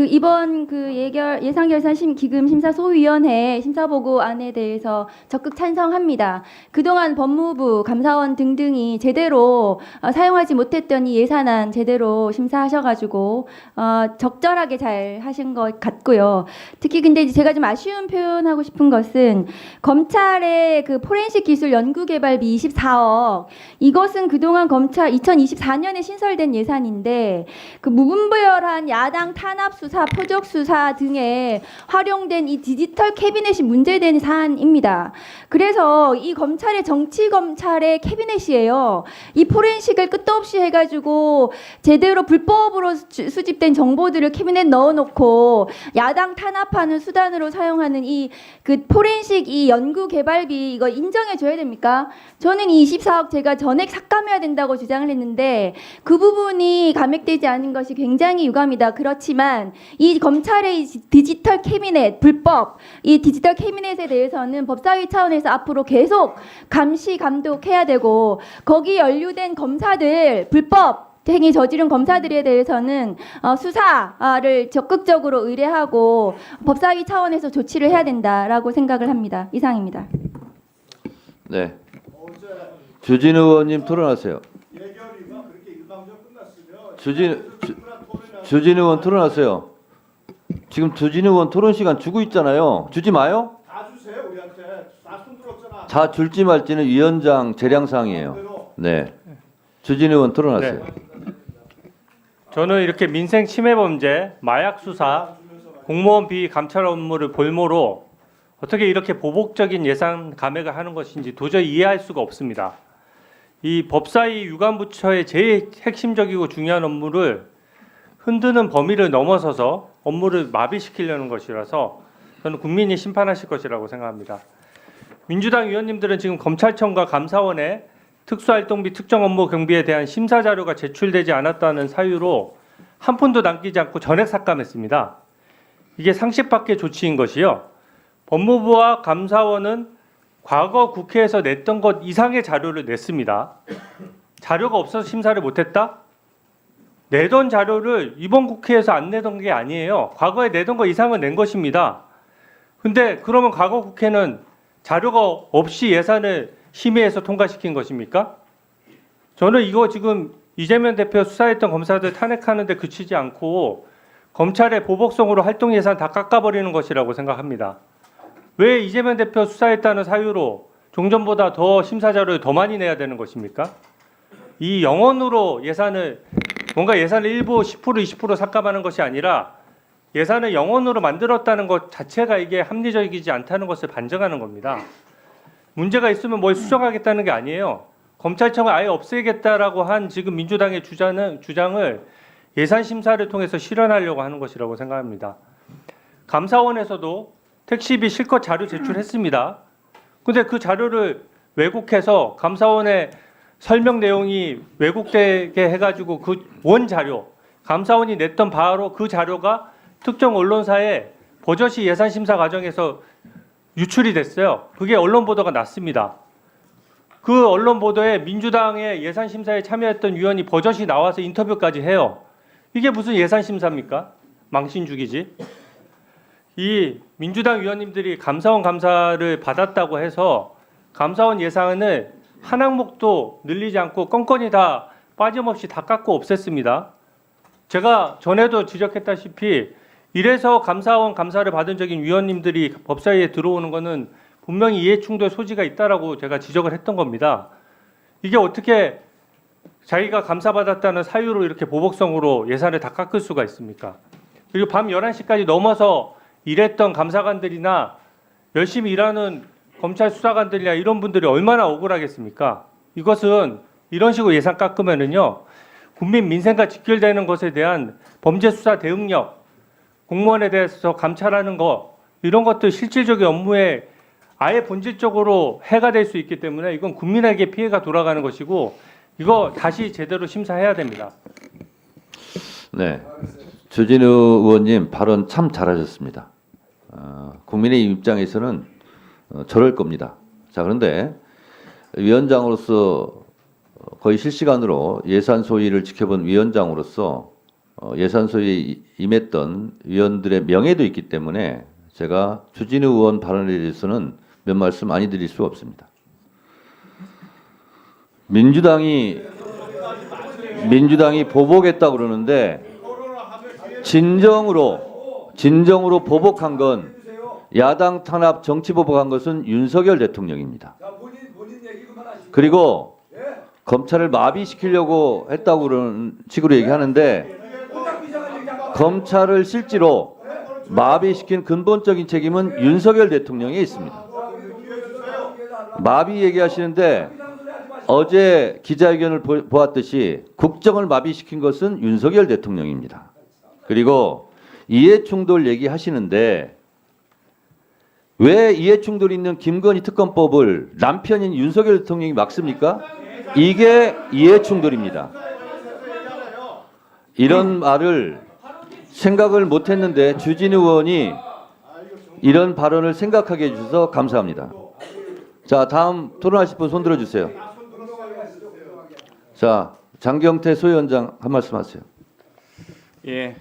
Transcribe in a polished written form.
이번 예산결산기금 심사소위원회 심사보고안에 대해서 적극 찬성합니다. 그동안 법무부, 감사원 등등이 제대로 사용하지 못했던 이 예산안 제대로 심사하셔가지고 적절하게 잘 하신 것 같고요. 특히 근데 제가 좀 아쉬운 표현하고 싶은 것은 검찰의 그 포렌식 기술 연구개발비 24억, 이것은 그동안 검찰 2024년에 신설된 예산인데 그 무분별한 야당 탄압 수사, 표적 수사 등에 활용된 이 디지털 캐비넷이 문제된 사안입니다. 그래서 이 검찰의 정치 검찰의 캐비넷이에요. 이 포렌식을 끝도 없이 해가지고 제대로 불법으로 수집된 정보들을 캐비넷 넣어놓고 야당 탄압하는 수단으로 사용하는 이 그 포렌식 이 연구 개발비 이거 인정해줘야 됩니까? 저는 이 24억 제가 전액 삭감해야 된다고 주장을 했는데 그 부분이 감액되지 않은 것이 굉장히 유감이다. 그렇지만 이 검찰의 디지털 캐비넷 불법 이 디지털 캐비넷에 대해서는 법사위 차원에서 앞으로 계속 감시 감독해야 되고 거기 연루된 검사들 불법 행위 저지른 검사들에 대해서는 수사를 적극적으로 의뢰하고 법사위 차원에서 조치를 해야 된다라고 생각을 합니다. 이상입니다. 네. 주진우 의원님 토론하세요. 주진우 의원 토론하세요. 지금 주진우 의원 토론 시간 주고 있잖아요. 주지 마요. 다 주세요 우리한테. 다 손들었잖아. 다 줄지 말지는 위원장 재량상이에요. 네. 주진우 의원 토론하세요. 네. 저는 이렇게 민생 침해 범죄, 마약 수사, 공무원 비위 감찰 업무를 볼모로 어떻게 이렇게 보복적인 예산 감액을 하는 것인지 도저히 이해할 수가 없습니다. 이 법사위 유관부처의 제일 핵심적이고 중요한 업무를 흔드는 범위를 넘어서서 업무를 마비시키려는 것이라서 저는 국민이 심판하실 것이라고 생각합니다. 민주당 의원님들은 지금 검찰청과 감사원에 특수활동비 특정 업무 경비에 대한 심사 자료가 제출되지 않았다는 사유로 한 푼도 남기지 않고 전액 삭감했습니다. 이게 상식 밖의 조치인 것이요. 법무부와 감사원은 과거 국회에서 냈던 것 이상의 자료를 냈습니다. 자료가 없어서 심사를 못했다? 내던 자료를 이번 국회에서 안 내던 게 아니에요. 과거에 내던 거 이상을 낸 것입니다. 근데 그러면 과거 국회는 자료가 없이 예산을 심의해서 통과시킨 것입니까? 저는 이거 지금 이재명 대표 수사했던 검사들 탄핵하는 데 그치지 않고 검찰의 보복성으로 활동 예산 다 깎아버리는 것이라고 생각합니다. 왜 이재명 대표 수사했다는 사유로 종전보다 더 심사 자료를 더 많이 내야 되는 것입니까? 이 영원으로 예산을 뭔가 예산을 일부 10% 20% 삭감하는 것이 아니라 예산을 영원으로 만들었다는 것 자체가 이게 합리적이지 않다는 것을 반증하는 겁니다. 문제가 있으면 뭘 수정하겠다는 게 아니에요. 검찰청을 아예 없애겠다라고 한 지금 민주당의 주장을 예산 심사를 통해서 실현하려고 하는 것이라고 생각합니다. 감사원에서도 택시비 실컷 자료 제출했습니다. 근데 그 자료를 왜곡해서 감사원의 설명 내용이 왜곡되게 해가지고 그 원 자료, 감사원이 냈던 바로 그 자료가 특정 언론사에 버젓이 예산 심사 과정에서 유출이 됐어요. 그게 언론 보도가 났습니다. 그 언론 보도에 민주당의 예산 심사에 참여했던 위원이 버젓이 나와서 인터뷰까지 해요. 이게 무슨 예산 심사입니까? 망신주기지. 이 민주당 위원님들이 감사원 감사를 받았다고 해서 감사원 예산을 한 항목도 늘리지 않고 건건이 다 빠짐없이 다 깎고 없앴습니다. 제가 전에도 지적했다시피 이래서 감사원 감사를 받은 적인 위원님들이 법사위에 들어오는 것은 분명히 이해충돌 소지가 있다라고 제가 지적을 했던 겁니다. 이게 어떻게 자기가 감사받았다는 사유로 이렇게 보복성으로 예산을 다 깎을 수가 있습니까? 그리고 밤 11시까지 넘어서 일했던 감사관들이나 열심히 일하는 검찰 수사관들이나 이런 분들이 얼마나 억울하겠습니까? 이것은 이런 식으로 예산 깎으면은요, 국민 민생과 직결되는 것에 대한 범죄 수사 대응력, 공무원에 대해서 감찰하는 거, 이런 것들 실질적인 업무에 아예 본질적으로 해가 될 수 있기 때문에 이건 국민에게 피해가 돌아가는 것이고 이거 다시 제대로 심사해야 됩니다. 네, 주진우 의원님 발언 참 잘하셨습니다. 국민의 입장에서는 저럴 겁니다. 자, 그런데 위원장으로서 거의 실시간으로 예산 소위를 지켜본 위원장으로서 예산 소위에 임했던 위원들의 명예도 있기 때문에 제가 주진우 의원 발언에 대해서는 몇 말씀 많이 드릴 수 없습니다. 민주당이 보복했다고 그러는데 진정으로 보복한 건 야당 탄압 정치 보복한 것은 윤석열 대통령입니다. 그리고 검찰을 마비시키려고 했다고 그런 식으로 얘기하는데 검찰을 실제로 마비시킨 근본적인 책임은 윤석열 대통령에 있습니다. 마비 얘기하시는데 어제 기자회견을 보았듯이 국정을 마비시킨 것은 윤석열 대통령입니다. 그리고 이해충돌 얘기하시는데 왜 이해충돌이 있는 김건희 특검법을 남편인 윤석열 대통령이 막습니까? 이게 이해충돌입니다. 이런 말을 생각을 못했는데 주진우 의원이 이런 발언을 생각하게 해주셔서 감사합니다. 자, 다음 토론하실 분 손 들어주세요. 자, 장경태 소위원장 한 말씀 하세요. 예,